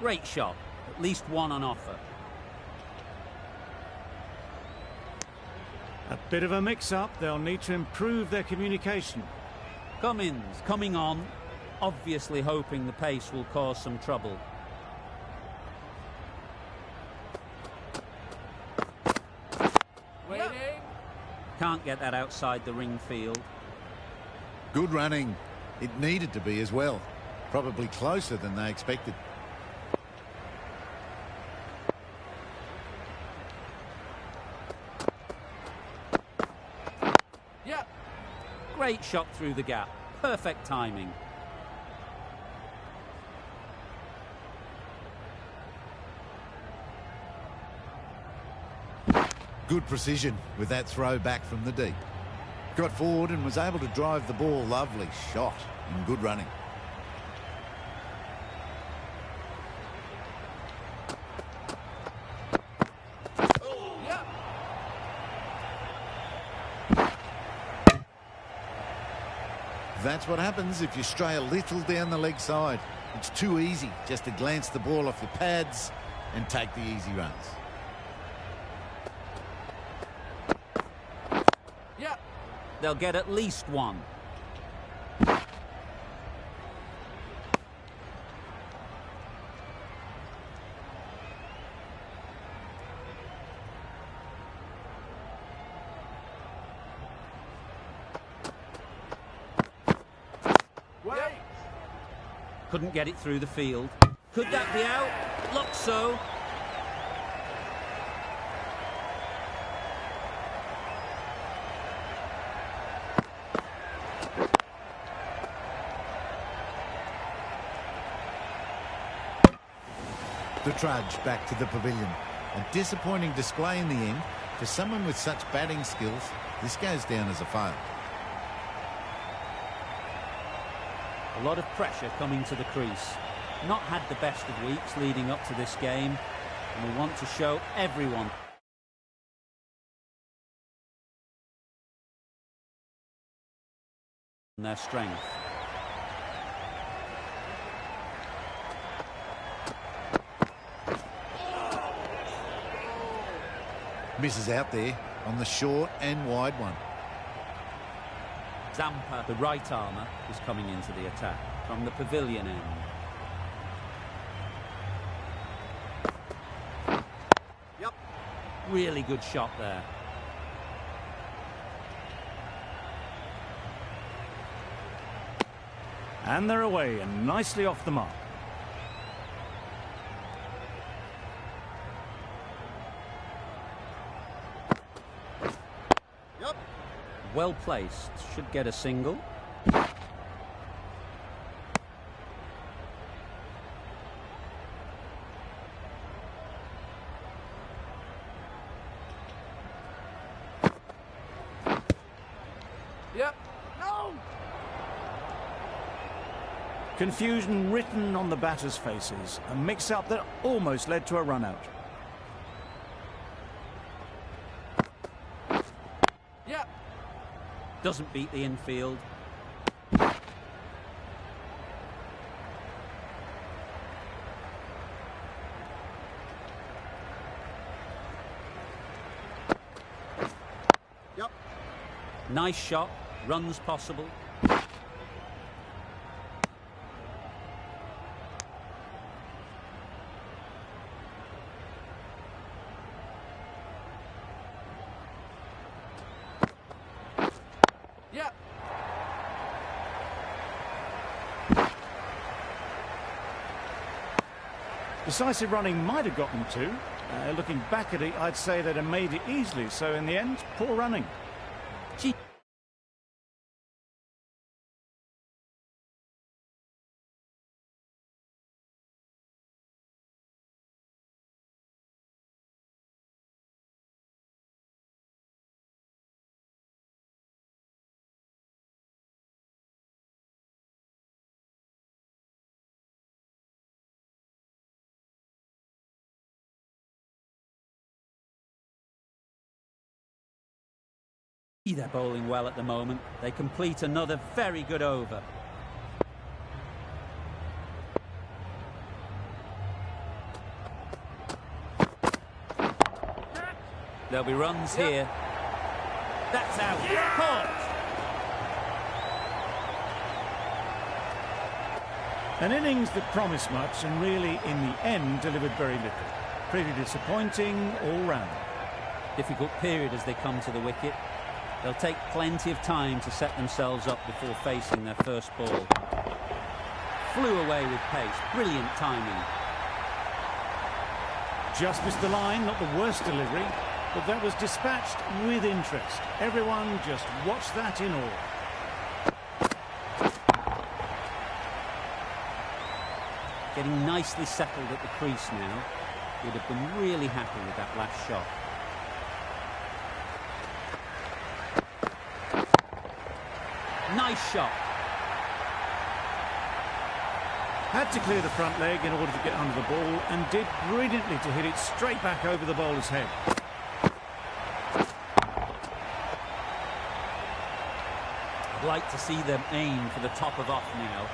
Great shot. At least one on offer. A bit of a mix-up. They'll need to improve their communication. Cummins coming on, obviously hoping the pace will cause some trouble. Waiting. Can't get that outside the ring field. Good running. It needed to be as well. Probably closer than they expected. Yep. Great shot through the gap. Perfect timing. Good precision with that throw back from the deep. Got forward and was able to drive the ball. Lovely shot and good running. Yep. That's what happens if you stray a little down the leg side. It's too easy just to glance the ball off your pads and take the easy runs. Yep. They'll get at least one. Wait. Couldn't get it through the field. Could that be out? Looks so. The trudge back to the pavilion. A disappointing display in the end. For someone with such batting skills, this goes down as a fail. A lot of pressure coming to the crease. Not had the best of weeks leading up to this game, and we want to show everyone their strength. Misses out there on the short and wide one. Zampa, the right armour, is coming into the attack from the pavilion end. Yep. Really good shot there. And they're away and nicely off the mark. Yep. Well placed. Should get a single. Yep. No. Confusion written on the batters' faces. A mix-up that almost led to a run-out. Yep. Doesn't beat the infield. Yep. Nice shot. Runs possible. Yep. Decisive running might have gotten two. Looking back at it, I'd say they'd have made it easily. So in the end, poor running. Gee. They're bowling well at the moment. They complete another very good over. There'll be runs here. That's out. Caught. An innings that promised much and really, in the end, delivered very little. Pretty disappointing all round. Difficult period as they come to the wicket. They'll take plenty of time to set themselves up before facing their first ball. Flew away with pace. Brilliant timing. Just missed the line, not the worst delivery, but that was dispatched with interest. Everyone just watched that in awe. Getting nicely settled at the crease now. Would have been really happy with that last shot. Nice shot. Had to clear the front leg in order to get under the ball and did brilliantly to hit it straight back over the bowler's head. I'd like to see them aim for the top of off now.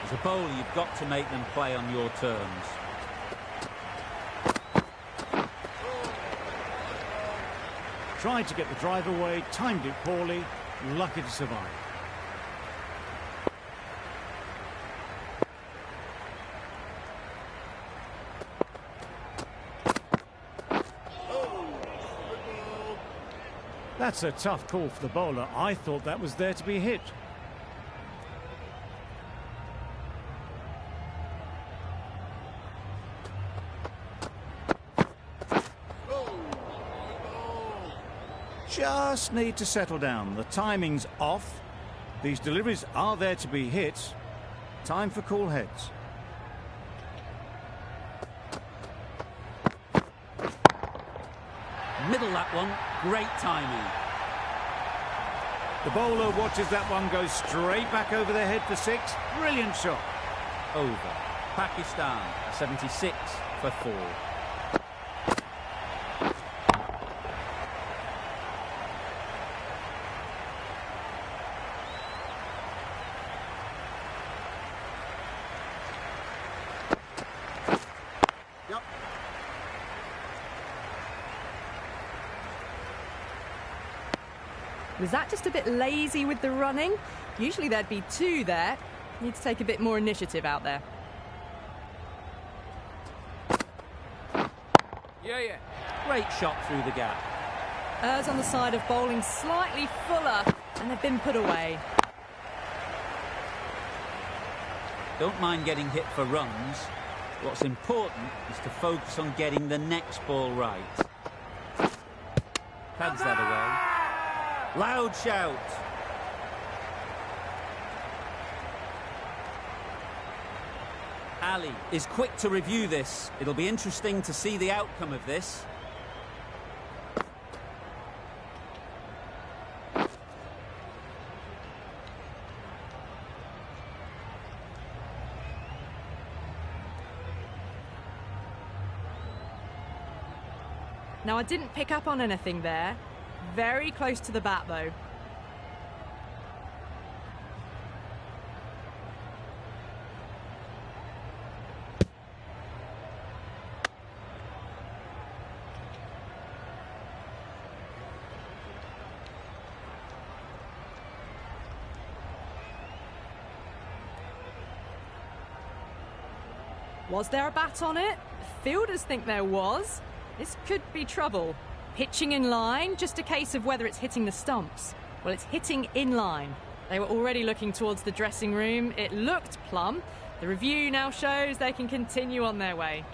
As a bowler, you've got to make them play on your terms. Tried to get the drive away, timed it poorly, lucky to survive. That's a tough call for the bowler. I thought that was there to be hit. Just need to settle down. The timing's off. These deliveries are there to be hit. Time for cool heads. Middle that one. Great timing. The bowler watches that one go straight back over their head for 6. Brilliant shot. Over. Pakistan, 76 for 4. Was that just a bit lazy with the running? Usually there'd be 2 there. Need to take a bit more initiative out there. Yeah. Great shot through the gap. Ers on the side of bowling slightly fuller, and they've been put away. Don't mind getting hit for runs. What's important is to focus on getting the next ball right. Pads that away. Loud shout. Ali is quick to review this. It'll be interesting to see the outcome of this. Now, I didn't pick up on anything there. Very close to the bat, though. Was there a bat on it? Fielders think there was. This could be trouble. Pitching in line, just a case of whether it's hitting the stumps. Well, it's hitting in line. They were already looking towards the dressing room. It looked plumb. The review now shows they can continue on their way.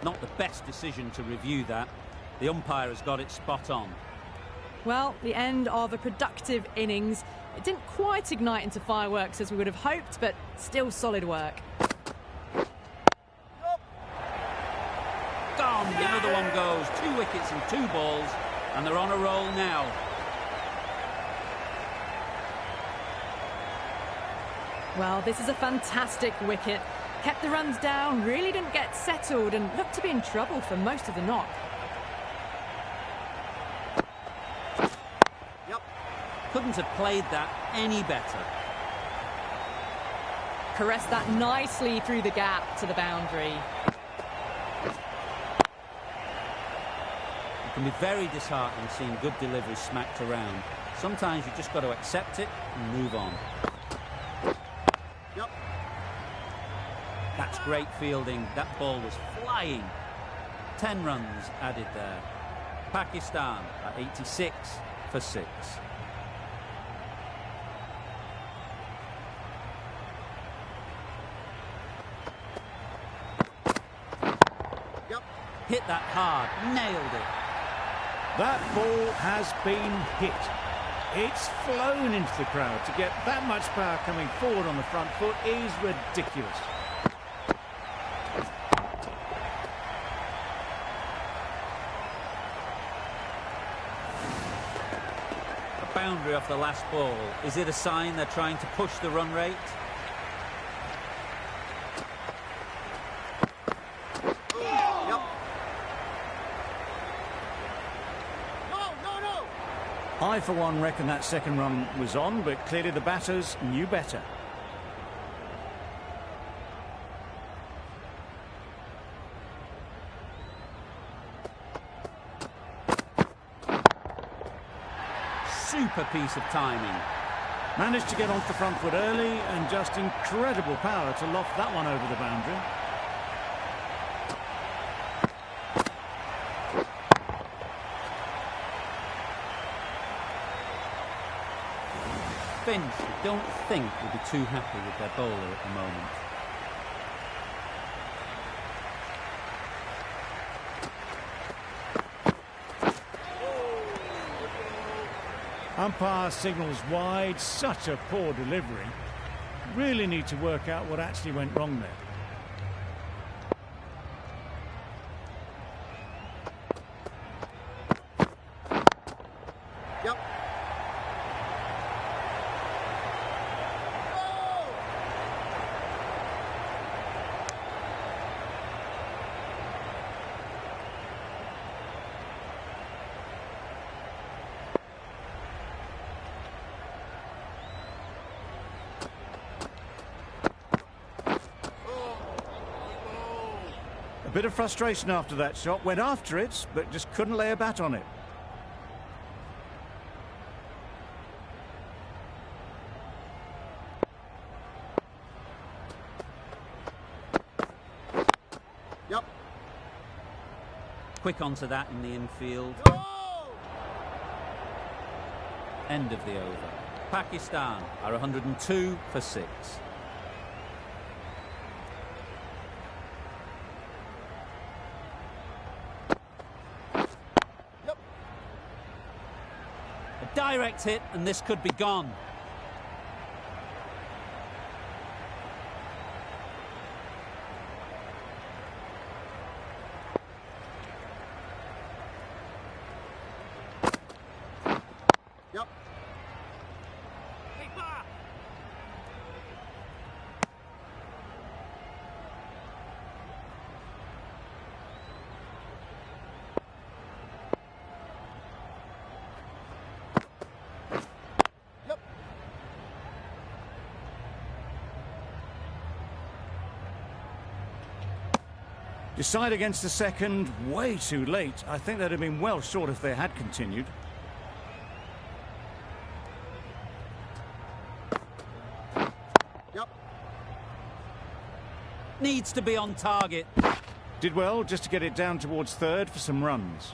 Not the best decision to review that. The umpire has got it spot on. Well, the end of a productive innings. It didn't quite ignite into fireworks as we would have hoped, but still solid work. Gone, another one goes. 2 wickets and 2 balls, and they're on a roll now. Well, this is a fantastic wicket. Kept the runs down, really didn't get settled, and looked to be in trouble for most of the knock. Couldn't have played that any better. Caressed that nicely through the gap to the boundary. It can be very disheartening seeing good deliveries smacked around. Sometimes you just got to accept it and move on. Yep. That's great fielding. That ball was flying. 10 runs added there. Pakistan at 86 for 6. Yep. Hit that hard. Nailed it. That ball has been hit. It's flown into the crowd. To get that much power coming forward on the front foot is ridiculous. A boundary off the last ball. Is it a sign they're trying to push the run rate? Yep. No. I, for one, reckon that second run was on, but clearly the batters knew better. Super piece of timing. Managed to get onto the front foot early and just incredible power to loft that one over the boundary. Finch, I don't think will be too happy with their bowler at the moment. Umpire signals wide. Such a poor delivery. Really need to work out what actually went wrong there. Yep. A bit of frustration after that shot. Went after it, but just couldn't lay a bat on it. Yep. Quick onto that in the infield. Oh! End of the over. Pakistan are 102 for 6. Yep. A direct hit and this could be gone. Yep. Yep. Decide against the second, way too late. I think they'd have been well short if they had continued. Yep. Needs to be on target. Did well just to get it down towards third for some runs.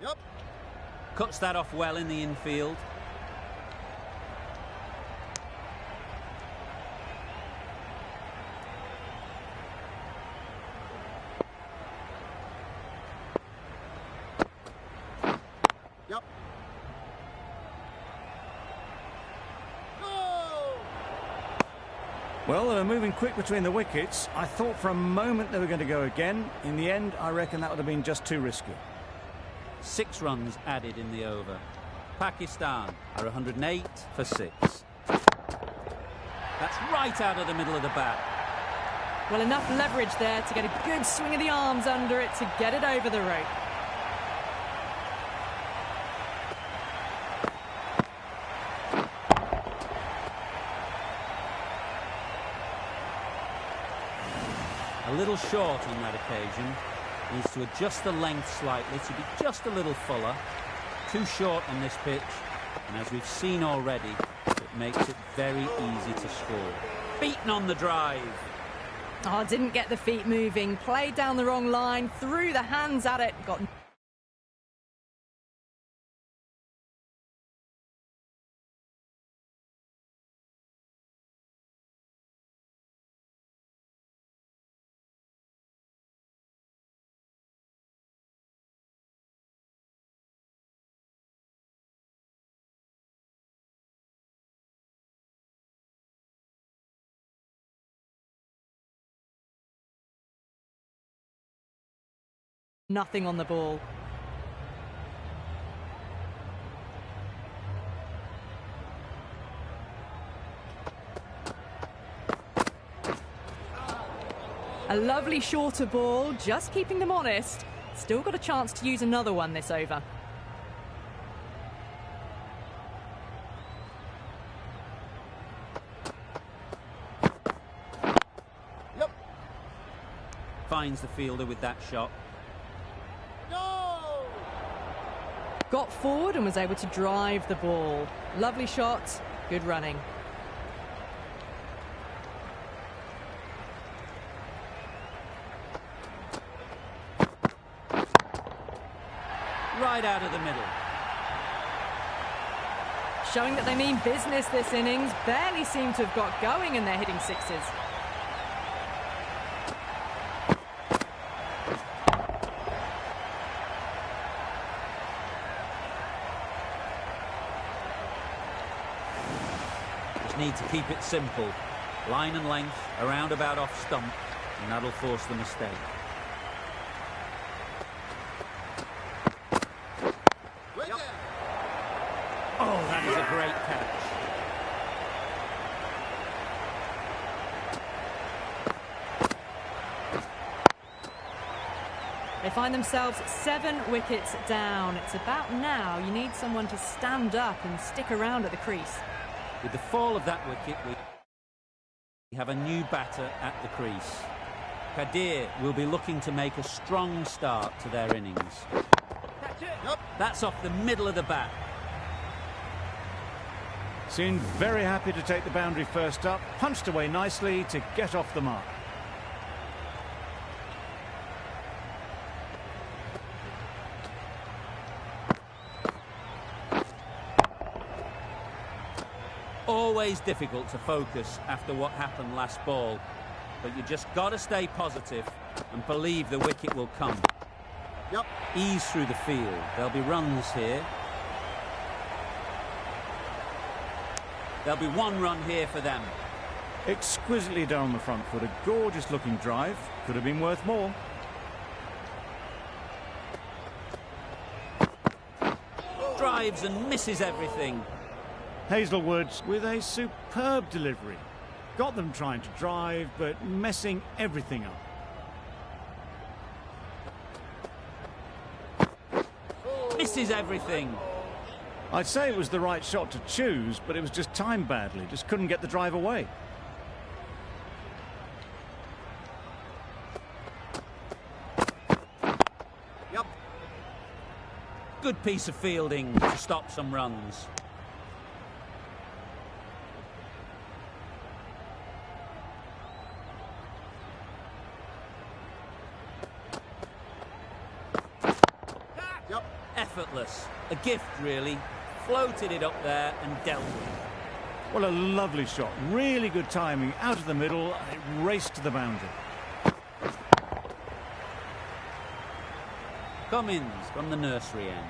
Yep. Cuts that off well in the infield. Yep. No! Well, they were moving quick between the wickets. I thought for a moment they were going to go again. In the end, I reckon that would have been just too risky. 6 runs added in the over. Pakistan are 108 for 6. That's right out of the middle of the bat. Well, enough leverage there to get a good swing of the arms under it to get it over the rope. little short on that occasion. Needs to adjust the length slightly to be just a little fuller. Too short on this pitch, and as we've seen already, it makes it very easy to score. Beaten on the drive. Oh, didn't get the feet moving, played down the wrong line, threw the hands at it, got... nothing on the ball. A lovely shorter ball, just keeping them honest. Still got a chance to use another one this over. Yep. Finds the fielder with that shot. Go! Got forward and was able to drive the ball. Lovely shot, good running. Right out of the middle. Showing that they mean business this innings. Barely seem to have got going and they're hitting sixes. Just need to keep it simple. Line and length, around about off stump, and that'll force the mistake. Right there. Oh, that is a great catch. They find themselves 7 wickets down. It's about now you need someone to stand up and stick around at the crease. With the fall of that wicket, we have a new batter at the crease. Qadir will be looking to make a strong start to their innings. Yep. That's off the middle of the bat. Seemed very happy to take the boundary first up, punched away nicely to get off the mark. Always difficult to focus after what happened last ball, but you just got to stay positive and believe the wicket will come. Yep. Ease through the field. There'll be runs here. There'll be 1 run here for them. Exquisitely down the front foot, a gorgeous looking drive. Could have been worth more. Drives and misses everything. Hazelwood with a superb delivery. Got them trying to drive, but messing everything up. Misses everything. I'd say it was the right shot to choose, but it was just timed badly. Just couldn't get the drive away. Yep. Good piece of fielding to stop some runs. Yep. Effortless. A gift, really. Floated it up there and dealt with it. Well, a lovely shot. Really good timing. Out of the middle, and it raced to the boundary. Cummins from the nursery end.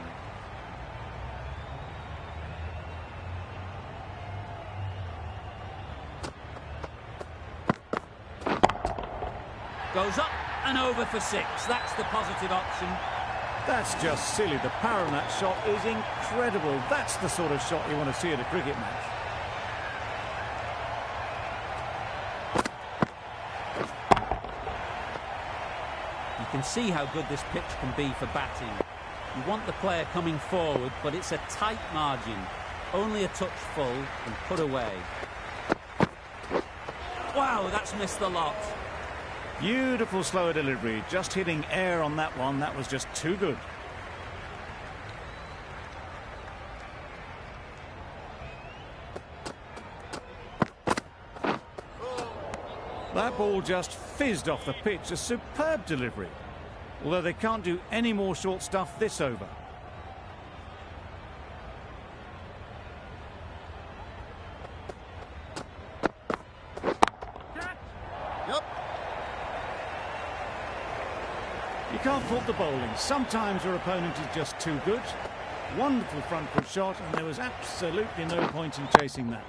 Goes up and over for 6. That's the positive option. That's just silly. The power in that shot is incredible. That's the sort of shot you want to see at a cricket match. You can see how good this pitch can be for batting. You want the player coming forward, but it's a tight margin. Only a touch full and put away. Wow, that's missed the lot. Beautiful slower delivery, just hitting air on that one. That was just too good. That ball just fizzed off the pitch. A superb delivery. Although they can't do any more short stuff this over. Yep. You can't fault the bowling. Sometimes your opponent is just too good. Wonderful front foot shot, and there was absolutely no point in chasing that.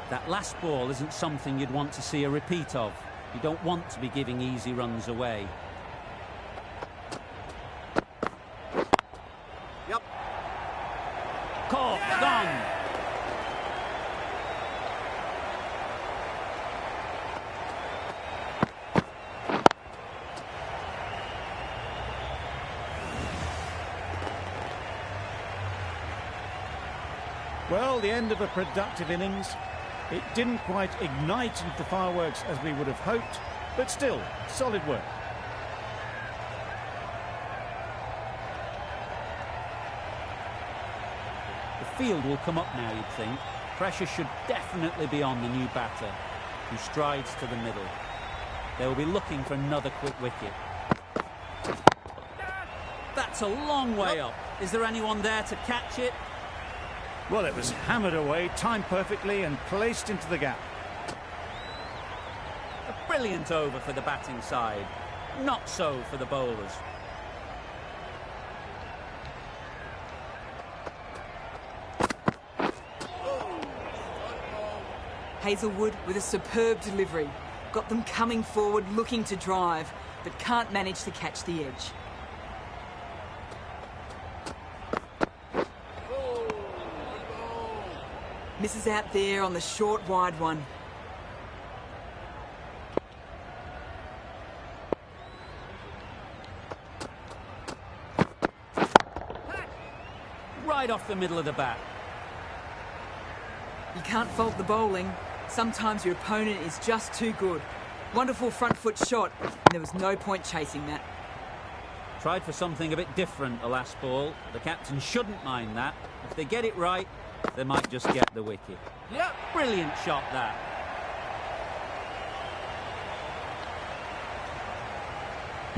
That last ball isn't something you'd want to see a repeat of. You don't want to be giving easy runs away. Yep. Caught, gone. Well, the end of a productive innings. It didn't quite ignite into the fireworks as we would have hoped, but still, solid work. The field will come up now, you'd think. Pressure should definitely be on the new batter, who strides to the middle. They will be looking for another quick wicket. That's a long way up. Is there anyone there to catch it? Well, it was hammered away, timed perfectly and placed into the gap. A brilliant over for the batting side. Not so for the bowlers. Hazelwood with a superb delivery. Got them coming forward, looking to drive, but can't manage to catch the edge. Misses out there on the short, wide one. Right off the middle of the bat. You can't fault the bowling. Sometimes your opponent is just too good. Wonderful front foot shot, and there was no point chasing that. Tried for something a bit different the last ball. The captain shouldn't mind that. If they get it right, they might just get the wicket. Yep. Brilliant shot, that.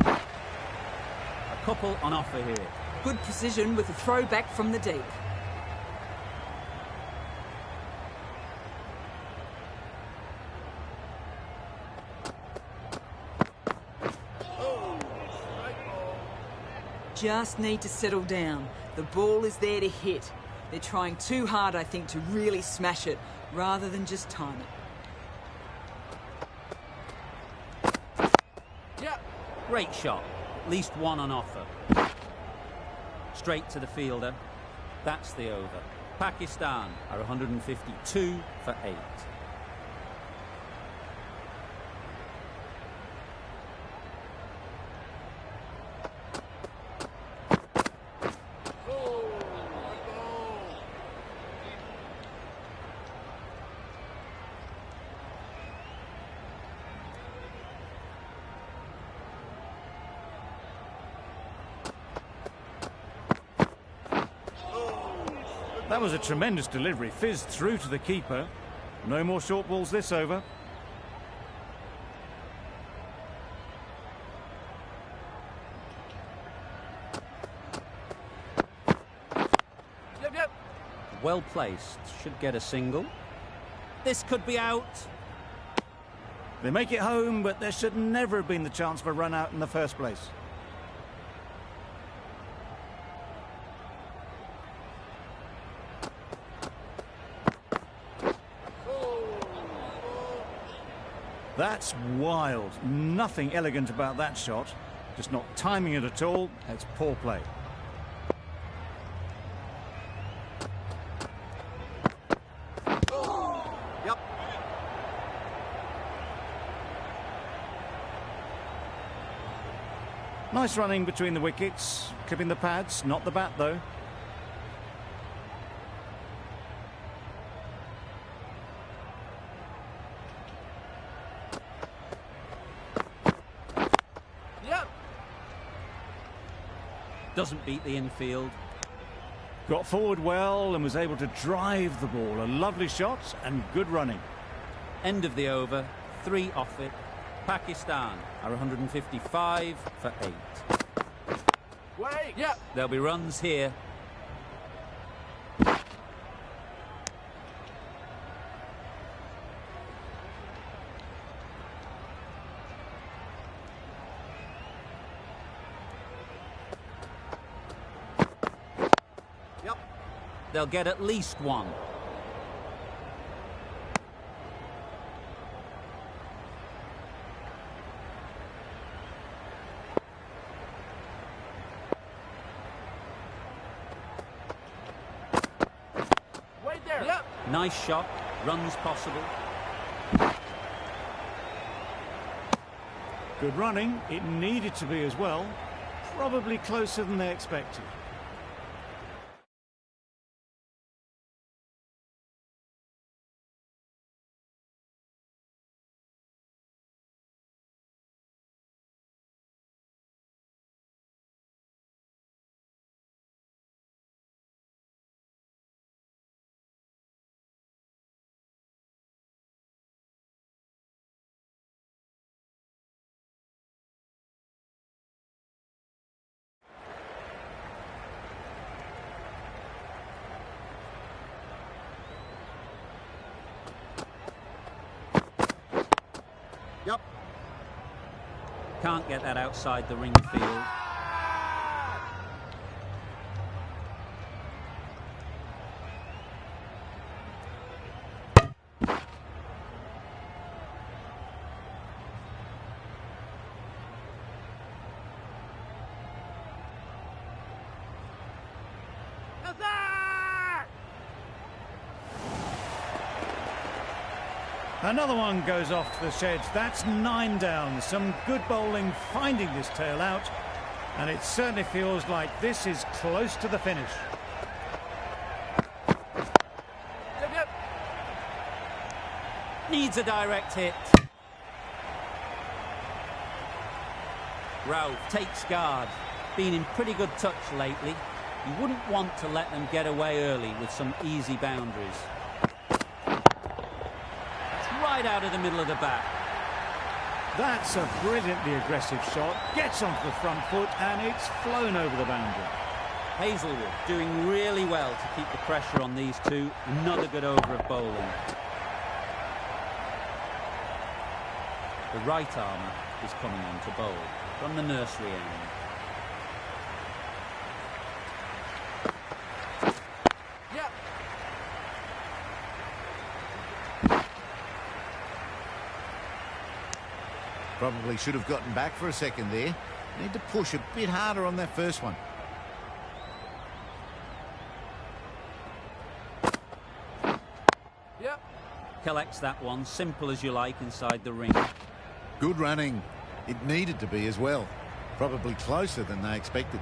A couple on offer here. Good precision with a throw back from the deep. Just need to settle down. The ball is there to hit. They're trying too hard, I think, to really smash it, rather than just time it. Yep. Great shot. At least one on offer. Straight to the fielder. That's the over. Pakistan are 152 for 8. That was a tremendous delivery, fizzed through to the keeper. No more short balls this over. Yep. Well placed. Should get a single. This could be out. They make it home, but there should never have been the chance for a run out in the first place. That's wild. Nothing elegant about that shot. Just not timing it at all. It's poor play. Yep. Nice running between the wickets. Clipping the pads, not the bat though. Doesn't beat the infield. Got forward well and was able to drive the ball. A lovely shot and good running. End of the over. 3 off it. Pakistan are 155 for 8. Wait. Yep. There'll be runs here. Yep. They'll get at least 1. Wait there. Yep. Nice shot. Runs possible. Good running. It needed to be as well. Probably closer than they expected. Yep. Can't get that outside the ring field. Another one goes off the sheds. That's 9 down. Some good bowling finding this tail out. And it certainly feels like this is close to the finish. Yep. Yep. Needs a direct hit. Rauf takes guard. Been in pretty good touch lately. You wouldn't want to let them get away early with some easy boundaries. Right out of the middle of the bat. That's a brilliantly aggressive shot. Gets onto the front foot and it's flown over the boundary. Hazelwood doing really well to keep the pressure on these two. Another good over of bowling. The right armour is coming on to bowl from the nursery end. Yep. Probably should have gotten back for a second there. Need to push a bit harder on that first one. Yep. Collects that one, simple as you like, inside the ring. Good running. It needed to be as well. Probably closer than they expected.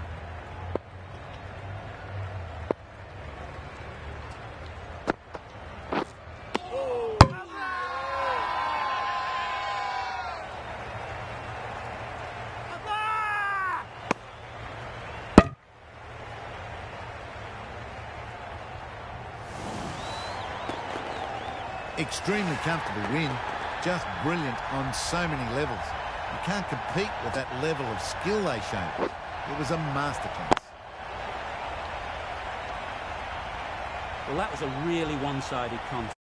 Extremely comfortable win. Just brilliant on so many levels. You can't compete with that level of skill they showed. It was a masterclass. Well, that was a really one-sided contest.